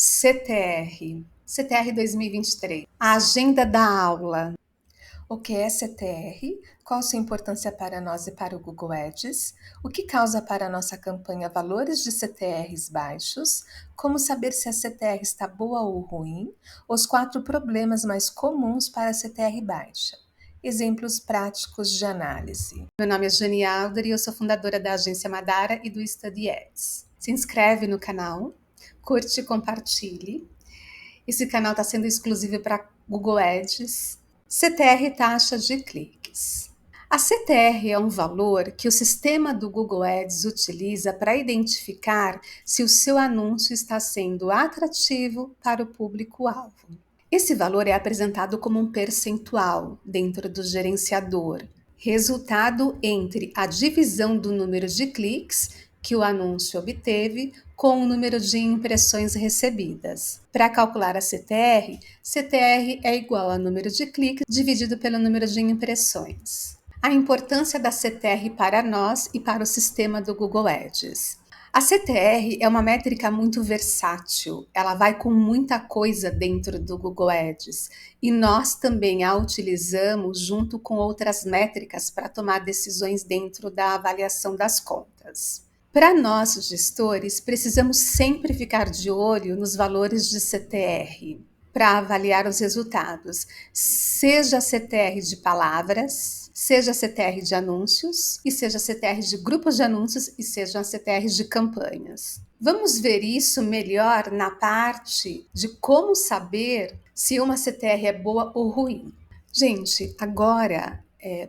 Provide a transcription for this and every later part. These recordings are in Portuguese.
CTR 2023. A agenda da aula. O que é CTR? Qual sua importância para nós e para o Google Ads? O que causa para a nossa campanha valores de CTRs baixos? Como saber se a CTR está boa ou ruim? Os 4 problemas mais comuns para a CTR baixa. Exemplos práticos de análise. Meu nome é Jane Alder e eu sou fundadora da agência Madara e do Study Ads. Se inscreve no canal, curte e compartilhe. Esse canal está sendo exclusivo para Google Ads. CTR, taxa de cliques. A CTR é um valor que o sistema do Google Ads utiliza para identificar se o seu anúncio está sendo atrativo para o público-alvo. Esse valor é apresentado como um percentual dentro do gerenciador, resultado entre a divisão do número de cliques que o anúncio obteve com o número de impressões recebidas. Para calcular a CTR, CTR é igual ao número de cliques dividido pelo número de impressões. A importância da CTR para nós e para o sistema do Google Ads. A CTR é uma métrica muito versátil, ela vai com muita coisa dentro do Google Ads e nós também a utilizamos junto com outras métricas para tomar decisões dentro da avaliação das contas. Para nós, gestores, precisamos sempre ficar de olho nos valores de CTR para avaliar os resultados, seja CTR de palavras, seja CTR de anúncios, e seja CTR de grupos de anúncios, e seja CTR de campanhas. Vamos ver isso melhor na parte de como saber se uma CTR é boa ou ruim. Gente, agora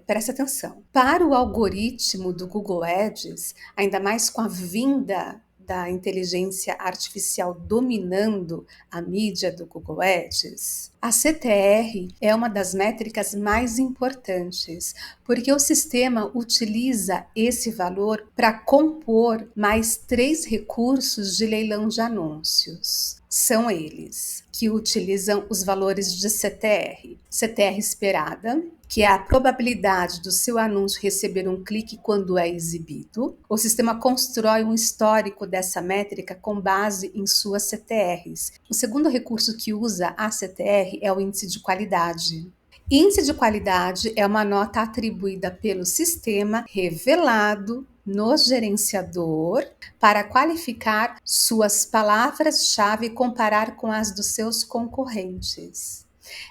presta atenção. Para o algoritmo do Google Ads, ainda mais com a vinda da inteligência artificial dominando a mídia do Google Ads, a CTR é uma das métricas mais importantes, porque o sistema utiliza esse valor para compor mais 3 recursos de leilão de anúncios. São eles que utilizam os valores de CTR. CTR esperada, que é a probabilidade do seu anúncio receber um clique quando é exibido. O sistema constrói um histórico dessa métrica com base em suas CTRs. O segundo recurso que usa a CTR é o índice de qualidade. Índice de qualidade é uma nota atribuída pelo sistema revelado no gerenciador para qualificar suas palavras-chave e comparar com as dos seus concorrentes.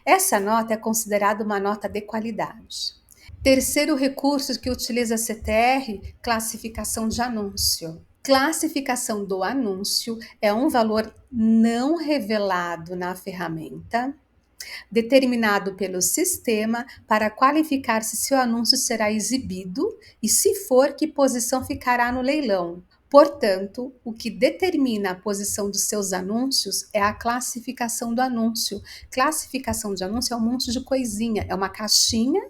Essa nota é considerada uma nota de qualidade. Terceiro recurso que utiliza a CTR, classificação de anúncio. Classificação do anúncio é um valor não revelado na ferramenta, determinado pelo sistema para qualificar se seu anúncio será exibido e, se for, que posição ficará no leilão. Portanto, o que determina a posição dos seus anúncios é a classificação do anúncio. Classificação de anúncio é um monte de coisinha, é uma caixinha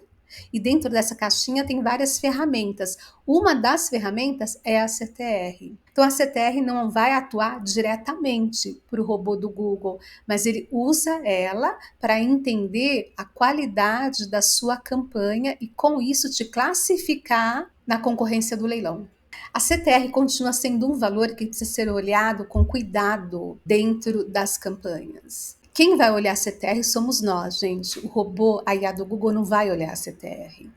e dentro dessa caixinha tem várias ferramentas. Uma das ferramentas é a CTR. Então, a CTR não vai atuar diretamente para o robô do Google, mas ele usa ela para entender a qualidade da sua campanha e, com isso, te classificar na concorrência do leilão. A CTR continua sendo um valor que precisa ser olhado com cuidado dentro das campanhas. Quem vai olhar a CTR somos nós, gente. O robô, a IA do Google, não vai olhar a CTR.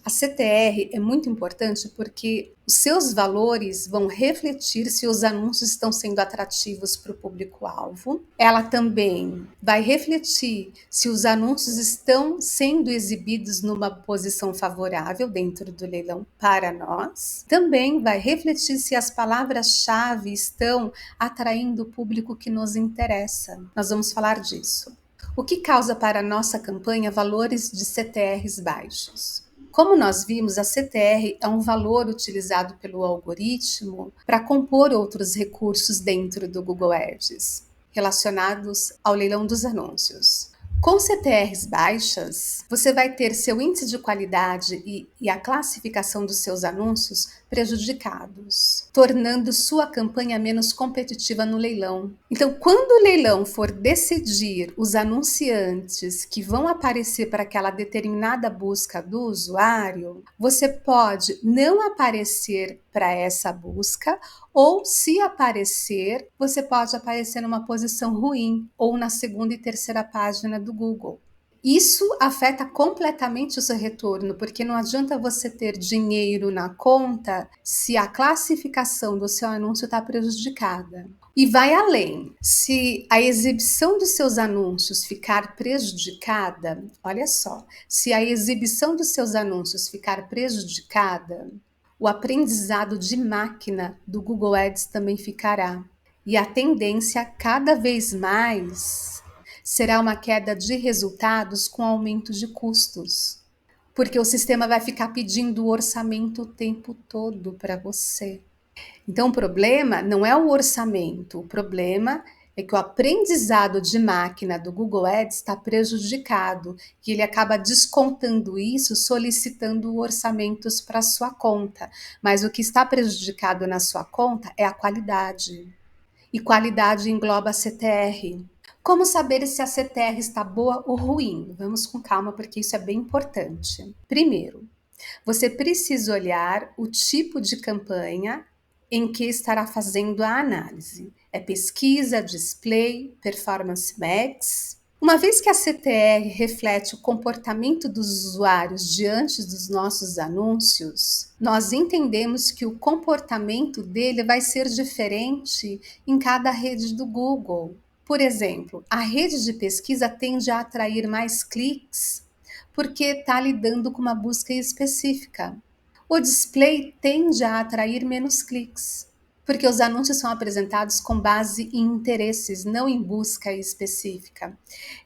A CTR é muito importante porque os seus valores vão refletir se os anúncios estão sendo atrativos para o público-alvo. Ela também vai refletir se os anúncios estão sendo exibidos numa posição favorável dentro do leilão para nós. Também vai refletir se as palavras-chave estão atraindo o público que nos interessa. Nós vamos falar disso. O que causa para a nossa campanha valores de CTRs baixos? Como nós vimos, a CTR é um valor utilizado pelo algoritmo para compor outros recursos dentro do Google Ads, relacionados ao leilão dos anúncios. Com CTRs baixas, você vai ter seu índice de qualidade e a classificação dos seus anúncios prejudicados. tornando sua campanha menos competitiva no leilão. Então, quando o leilão for decidir os anunciantes que vão aparecer para aquela determinada busca do usuário, você pode não aparecer para essa busca, ou se aparecer, você pode aparecer numa posição ruim ou na segunda e terceira página do Google. Isso afeta completamente o seu retorno, porque não adianta você ter dinheiro na conta se a classificação do seu anúncio está prejudicada. E vai além. Se a exibição dos seus anúncios ficar prejudicada, olha só, se a exibição dos seus anúncios ficar prejudicada, o aprendizado de máquina do Google Ads também ficará. E a tendência cada vez mais será uma queda de resultados com aumento de custos, porque o sistema vai ficar pedindo o orçamento o tempo todo para você. Então, o problema não é o orçamento, o problema é que o aprendizado de máquina do Google Ads está prejudicado, que ele acaba descontando isso, solicitando orçamentos para sua conta. Mas o que está prejudicado na sua conta é a qualidade. E qualidade engloba a CTR. Como saber se a CTR está boa ou ruim? Vamos com calma, porque isso é bem importante. Primeiro, você precisa olhar o tipo de campanha em que estará fazendo a análise. É pesquisa, display, performance max. Uma vez que a CTR reflete o comportamento dos usuários diante dos nossos anúncios, nós entendemos que o comportamento dele vai ser diferente em cada rede do Google. Por exemplo, a rede de pesquisa tende a atrair mais cliques porque está lidando com uma busca específica. O display tende a atrair menos cliques, porque os anúncios são apresentados com base em interesses, não em busca específica.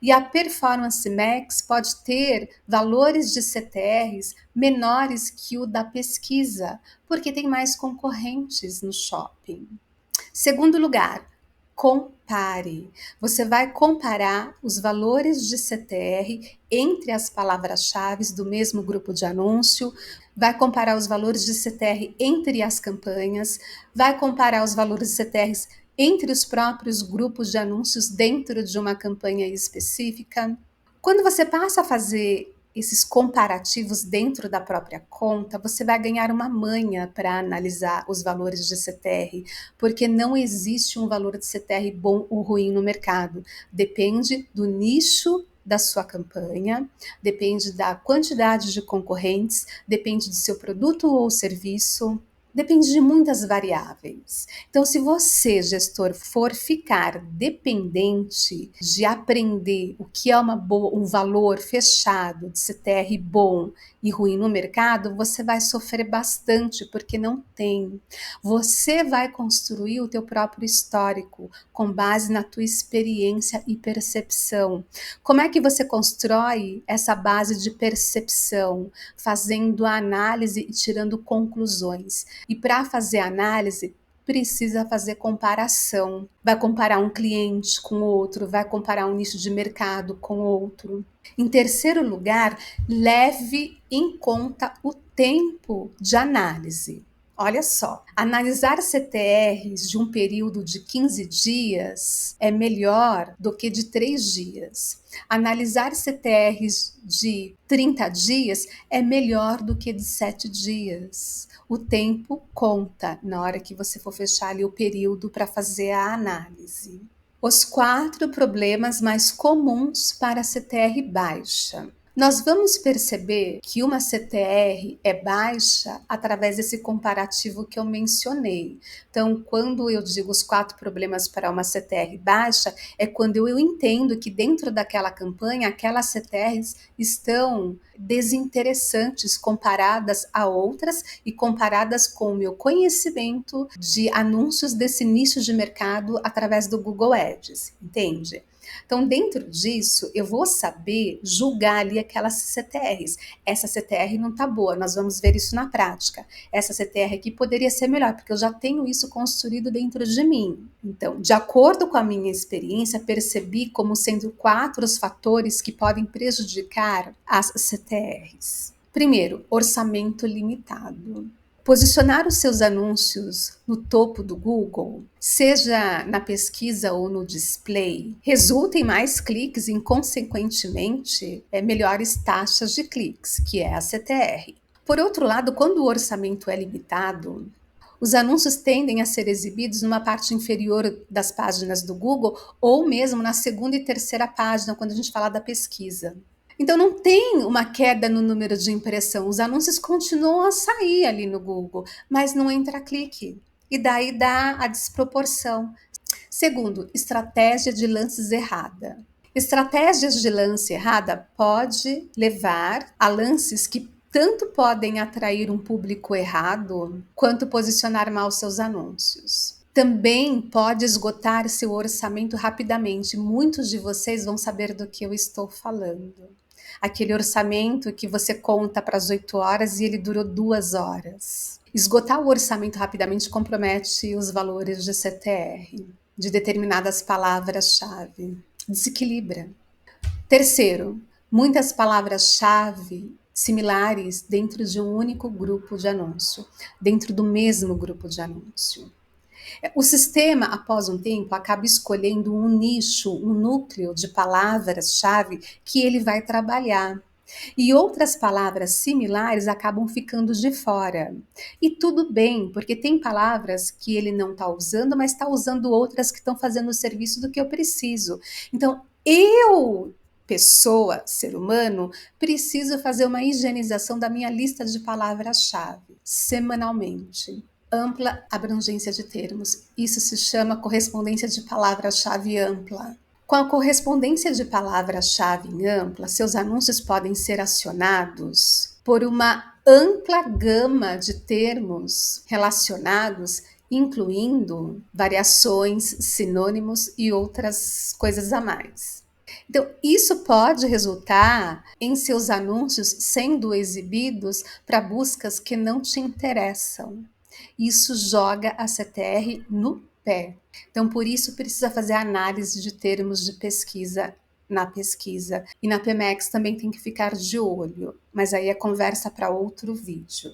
E a Performance Max pode ter valores de CTRs menores que o da pesquisa, porque tem mais concorrentes no shopping. Segundo lugar, compare. Você vai comparar os valores de CTR entre as palavras-chave do mesmo grupo de anúncio, vai comparar os valores de CTR entre as campanhas, vai comparar os valores de CTRs entre os próprios grupos de anúncios dentro de uma campanha específica. Quando você passa a fazer esses comparativos dentro da própria conta, você vai ganhar uma manha para analisar os valores de CTR, porque não existe um valor de CTR bom ou ruim no mercado. Depende do nicho da sua campanha, depende da quantidade de concorrentes, depende do seu produto ou serviço. Depende de muitas variáveis. Então, se você, gestor, for ficar dependente de aprender o que é um valor fechado de CTR bom e ruim no mercado, você vai sofrer bastante, porque não tem. Você vai construir o teu próprio histórico com base na tua experiência e percepção. Como é que você constrói essa base de percepção? Fazendo a análise e tirando conclusões. E para fazer análise, precisa fazer comparação. Vai comparar um cliente com outro, vai comparar um nicho de mercado com outro. Em terceiro lugar, leve em conta o tempo de análise. Olha só, analisar CTRs de um período de 15 dias é melhor do que de 3 dias. Analisar CTRs de 30 dias é melhor do que de 7 dias. O tempo conta na hora que você for fechar ali o período para fazer a análise. Os 4 problemas mais comuns para a CTR baixa. Nós vamos perceber que uma CTR é baixa através desse comparativo que eu mencionei. Então, quando eu digo os 4 problemas para uma CTR baixa, é quando eu entendo que dentro daquela campanha, aquelas CTRs estão desinteressantes comparadas a outras e comparadas com o meu conhecimento de anúncios desse nicho de mercado através do Google Ads, entende? Então, dentro disso, eu vou saber julgar ali aquelas CTRs. Essa CTR não está boa, nós vamos ver isso na prática. Essa CTR aqui poderia ser melhor, porque eu já tenho isso construído dentro de mim. Então, de acordo com a minha experiência, percebi como sendo 4 os fatores que podem prejudicar as CTRs. Primeiro, orçamento limitado. Posicionar os seus anúncios no topo do Google, seja na pesquisa ou no display, resulta em mais cliques e, consequentemente, melhores taxas de cliques, que é a CTR. Por outro lado, quando o orçamento é limitado, os anúncios tendem a ser exibidos numa parte inferior das páginas do Google ou mesmo na segunda e terceira página, quando a gente fala da pesquisa. Então não tem uma queda no número de impressão, os anúncios continuam a sair ali no Google, mas não entra clique. E daí dá a desproporção. Segundo, estratégia de lances errada. Estratégias de lance errada pode levar a lances que tanto podem atrair um público errado, quanto posicionar mal seus anúncios. Também pode esgotar seu orçamento rapidamente. Muitos de vocês vão saber do que eu estou falando. Aquele orçamento que você conta para as 8 horas e ele durou 2 horas. Esgotar o orçamento rapidamente compromete os valores de CTR, de determinadas palavras-chave. Desequilibra. Terceiro, muitas palavras-chave similares dentro de um único grupo de anúncio, dentro do mesmo grupo de anúncio. O sistema, após um tempo, acaba escolhendo um nicho, um núcleo de palavras-chave que ele vai trabalhar. E outras palavras similares acabam ficando de fora. E tudo bem, porque tem palavras que ele não está usando, mas está usando outras que estão fazendo o serviço do que eu preciso. Então, pessoa, ser humano, preciso fazer uma higienização da minha lista de palavras-chave semanalmente. Ampla abrangência de termos. Isso se chama correspondência de palavra-chave ampla. Com a correspondência de palavra-chave ampla, seus anúncios podem ser acionados por uma ampla gama de termos relacionados, incluindo variações, sinônimos e outras coisas a mais. Então, isso pode resultar em seus anúncios sendo exibidos para buscas que não te interessam. Isso joga a CTR no pé. Então, por isso, precisa fazer análise de termos de pesquisa na pesquisa. E na PMEX também tem que ficar de olho, mas aí é conversa para outro vídeo.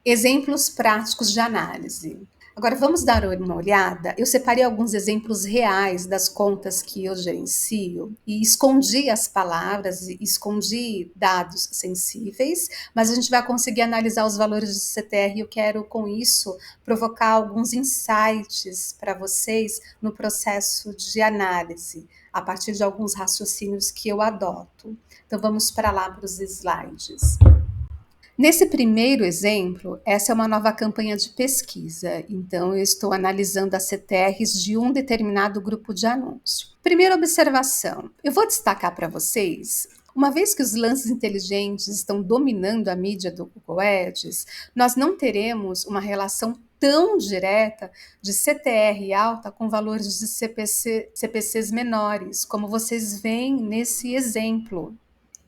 Exemplos práticos de análise. Agora vamos dar uma olhada. Eu separei alguns exemplos reais das contas que eu gerencio e escondi as palavras, escondi dados sensíveis, mas a gente vai conseguir analisar os valores de CTR e eu quero com isso provocar alguns insights para vocês no processo de análise, a partir de alguns raciocínios que eu adoto. Então vamos para lá para os slides. Nesse primeiro exemplo, essa é uma nova campanha de pesquisa, então eu estou analisando as CTRs de um determinado grupo de anúncio. Primeira observação, eu vou destacar para vocês, uma vez que os lances inteligentes estão dominando a mídia do Google Ads, nós não teremos uma relação tão direta de CTR alta com valores de CPCs menores, como vocês veem nesse exemplo.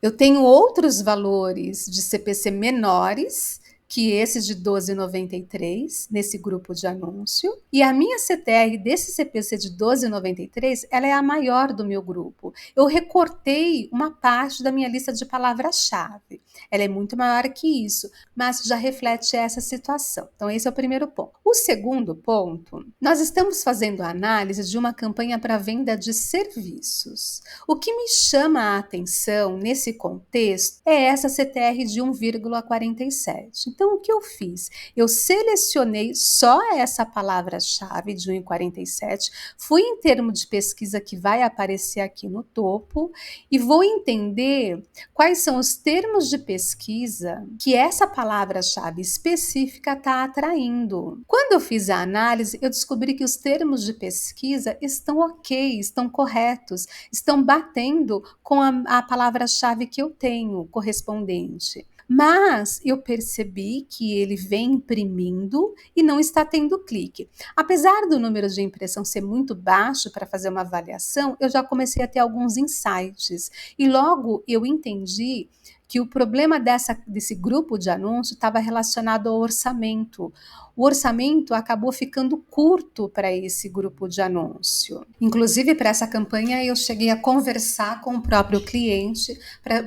Eu tenho outros valores de CPC menores que esses de 12,93 nesse grupo de anúncio. E a minha CTR desse CPC de 12,93, ela é a maior do meu grupo. Eu recortei uma parte da minha lista de palavras-chave. Ela é muito maior que isso, mas já reflete essa situação. Então esse é o primeiro ponto. O segundo ponto, nós estamos fazendo a análise de uma campanha para venda de serviços. O que me chama a atenção nesse contexto é essa CTR de 1,47. Então, o que eu fiz? Eu selecionei só essa palavra-chave de 1,47, fui em termo de pesquisa que vai aparecer aqui no topo e vou entender quais são os termos de pesquisa que essa palavra-chave específica está atraindo. Quando eu fiz a análise, eu descobri que os termos de pesquisa estão ok, estão corretos, estão batendo com a palavra-chave que eu tenho correspondente. Mas eu percebi que ele vem imprimindo e não está tendo clique. Apesar do número de impressão ser muito baixo para fazer uma avaliação, eu já comecei a ter alguns insights. E logo eu entendi que o problema desse grupo de anúncio estava relacionado ao orçamento. O orçamento acabou ficando curto para esse grupo de anúncio. Inclusive, para essa campanha, eu cheguei a conversar com o próprio cliente,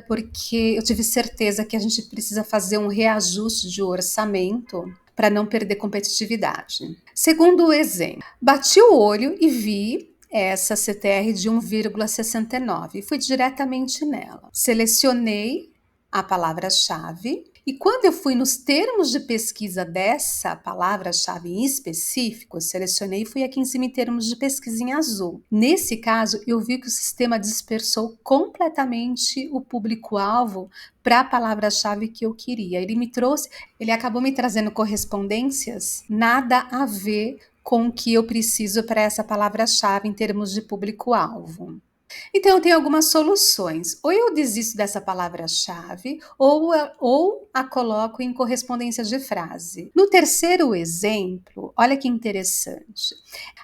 porque eu tive certeza que a gente precisa fazer um reajuste de orçamento para não perder competitividade. Segundo exemplo, bati o olho e vi essa CTR de 1,69. Fui diretamente nela. Selecionei a palavra-chave e quando eu fui nos termos de pesquisa dessa palavra-chave em específico, eu selecionei e fui aqui em cima em termos de pesquisa em azul. Nesse caso, eu vi que o sistema dispersou completamente o público-alvo para a palavra-chave que eu queria. Ele acabou me trazendo correspondências nada a ver com o que eu preciso para essa palavra-chave em termos de público-alvo. Então, eu tenho algumas soluções. Ou eu desisto dessa palavra-chave, ou a coloco em correspondência de frase. No terceiro exemplo, olha que interessante.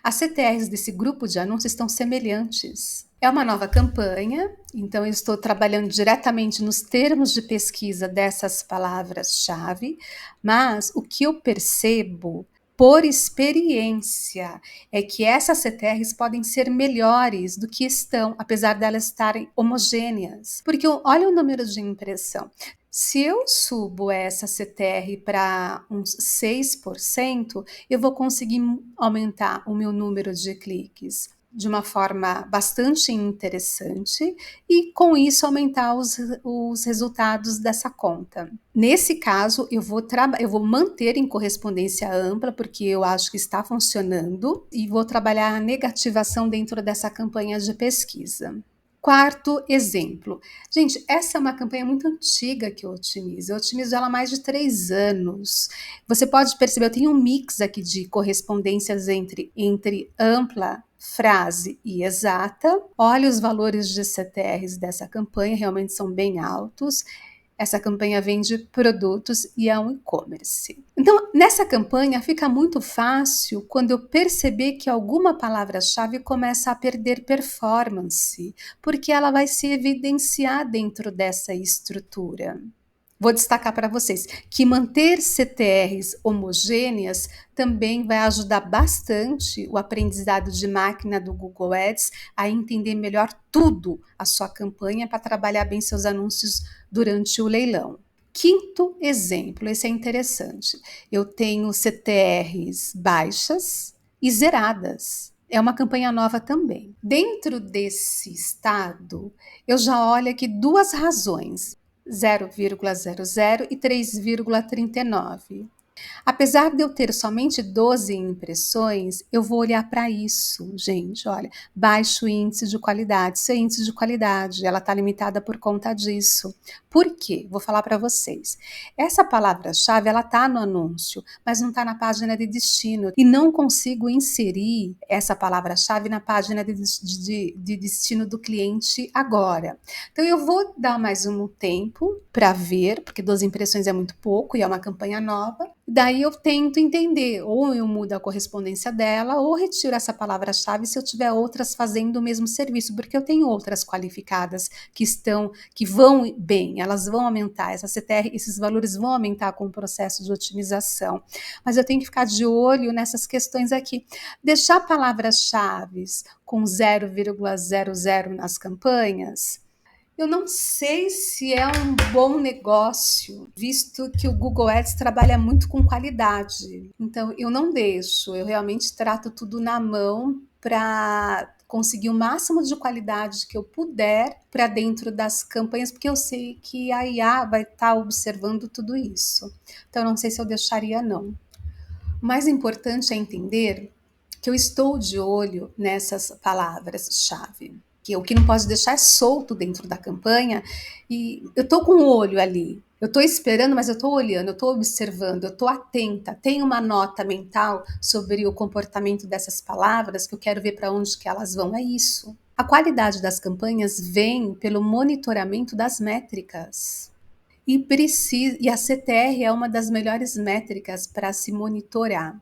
As CTRs desse grupo de anúncios estão semelhantes. É uma nova campanha, então eu estou trabalhando diretamente nos termos de pesquisa dessas palavras-chave, mas o que eu percebo por experiência é que essas CTRs podem ser melhores do que estão, apesar delas estarem homogêneas. Porque olha o número de impressão. Se eu subo essa CTR para uns 6%, eu vou conseguir aumentar o meu número de cliques de uma forma bastante interessante e, com isso, aumentar os resultados dessa conta. Nesse caso, eu vou manter em correspondência ampla, porque eu acho que está funcionando, e vou trabalhar a negativação dentro dessa campanha de pesquisa. Quarto exemplo. Gente, essa é uma campanha muito antiga que eu otimizo. Eu otimizo ela há mais de 3 anos. Você pode perceber, eu tenho um mix aqui de correspondências entre ampla, frase e exata. Olha os valores de CTRs dessa campanha, realmente são bem altos. Essa campanha vende produtos e é um e-commerce. Então, nessa campanha fica muito fácil quando eu perceber que alguma palavra-chave começa a perder performance, porque ela vai se evidenciar dentro dessa estrutura. Vou destacar para vocês que manter CTRs homogêneas também vai ajudar bastante o aprendizado de máquina do Google Ads a entender melhor tudo a sua campanha para trabalhar bem seus anúncios durante o leilão. Quinto exemplo, esse é interessante. Eu tenho CTRs baixas e zeradas. É uma campanha nova também. Dentro desse estado, eu já olho aqui duas razões. 0,00 e 3,39. Apesar de eu ter somente 12 impressões, eu vou olhar para isso, gente, olha, baixo índice de qualidade, seu índice de qualidade, ela está limitada por conta disso. Por quê? Vou falar para vocês. Essa palavra-chave, ela está no anúncio, mas não está na página de destino, e não consigo inserir essa palavra-chave na página de destino do cliente agora. Então, eu vou dar mais um tempo para ver, porque 12 impressões é muito pouco e é uma campanha nova. Daí eu tento entender, ou eu mudo a correspondência dela, ou retiro essa palavra-chave se eu tiver outras fazendo o mesmo serviço, porque eu tenho outras qualificadas que vão bem, elas vão aumentar, essa CTR, esses valores vão aumentar com o processo de otimização. Mas eu tenho que ficar de olho nessas questões aqui. Deixar palavras-chave com 0,00 nas campanhas, eu não sei se é um bom negócio, visto que o Google Ads trabalha muito com qualidade. Então, eu não deixo, eu realmente trato tudo na mão para conseguir o máximo de qualidade que eu puder para dentro das campanhas, porque eu sei que a IA vai estar observando tudo isso. Então, eu não sei se eu deixaria, não. O mais importante é entender que eu estou de olho nessas palavras-chave. Que o que não pode deixar é solto dentro da campanha, e eu estou com o olho ali, eu estou esperando, mas eu estou olhando, eu estou observando, eu estou atenta, tenho uma nota mental sobre o comportamento dessas palavras, que eu quero ver para onde que elas vão, é isso. A qualidade das campanhas vem pelo monitoramento das métricas. E a CTR é uma das melhores métricas para se monitorar.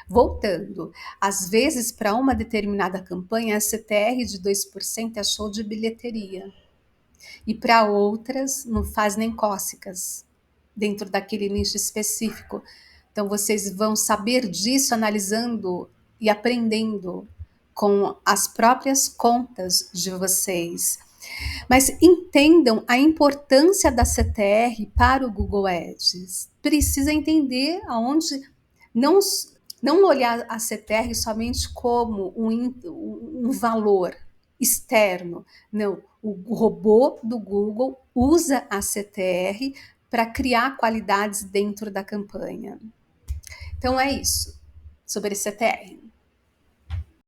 Voltando, às vezes para uma determinada campanha, a CTR de 2% é show de bilheteria, e para outras não faz nem cócegas dentro daquele nicho específico. Então vocês vão saber disso analisando e aprendendo com as próprias contas de vocês. Mas entendam a importância da CTR para o Google Ads. Precisa entender aonde Não, não olhar a CTR somente como um valor externo. Não, o robô do Google usa a CTR para criar qualidades dentro da campanha. Então é isso sobre CTR.